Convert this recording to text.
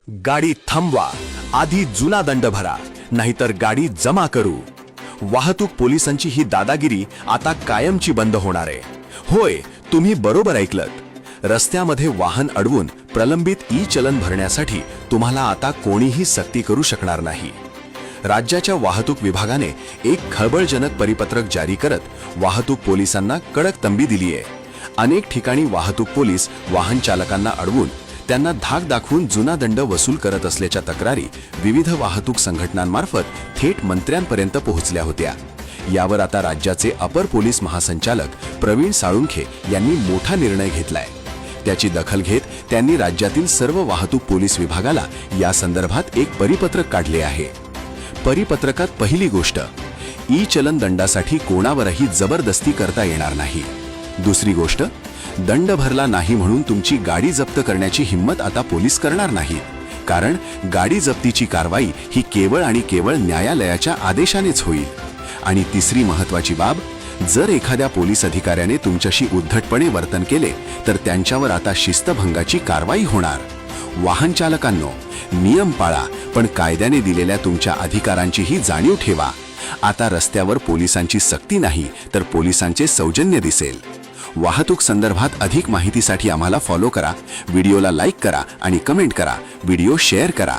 गाडी थांबवा, आधी जुना दंड भरा, नाहीतर गाडी जमा करू. वाहतूक पोलिसांची ही दादागिरी आता कायमची बंद होणार आहे. होय, तुम्ही बरोबर ऐकलत. रस्त्यामध्ये वाहन अडवून प्रलंबित ई चलन भरण्यासाठी तुम्हाला आता कोणीही सक्ती करू शकणार नाही. राज्याच्या वाहतूक विभागाने एक खळबळजनक परिपत्रक जारी करत वाहतूक पोलिसांना कडक तंबी दिली आहे. अनेक ठिकाणी वाहतूक पोलीस वाहन चालकांना अडवून त्यांना धाक दाखवून जुना दंड वसूल करत असल्याच्या तक्रारी विविध वाहतूक संघटनांमार्फत थेट मंत्र्यांपर्यंत पोहोचल्या होत्या. यावर आता राज्याचे अपर पोलीस महासंचालक प्रवीण साळुंखे यांनी मोठा निर्णय घेतलाय. त्याची दखल घेत त्यांनी राज्यातील सर्व वाहतूक पोलीस विभागाला या संदर्भात एक परिपत्रक काढले आहे. परिपत्रकात पहिली गोष्ट, ई चलन दंडासाठी कोणावरही जबरदस्ती करता येणार नाही. दुसरी गोष्ट, दंड भरला नाही म्हणून तुमची गाडी जप्त करण्याची हिम्मत आता पोलीस करणार नाहीत, कारण गाडी जप्तीची कारवाई ही केवळ आणि केवळ न्यायालयाच्या आदेशानेच होईल. आणि तिसरी महत्त्वाची बाब, जर एखाद्या पोलीस अधिकाऱ्याने तुमच्याशी उद्धटपणे वर्तन केले तर त्यांच्यावर आता शिस्तभंगाची कारवाई होणार. वाहन चालकांनो, नियम पाळा, पण कायद्याने दिलेल्या तुमच्या अधिकारांचीही जाणीव ठेवा. आता रस्त्यावर पोलिसांची सक्ती नाही तर पोलिसांचे सौजन्य दिसेल. वाहतूक संदर्भात अधिक माहितीसाठी आम्हाला फॉलो करा, व्हिडिओला लाईक करा आणि कमेंट करा, व्हिडिओ शेअर करा.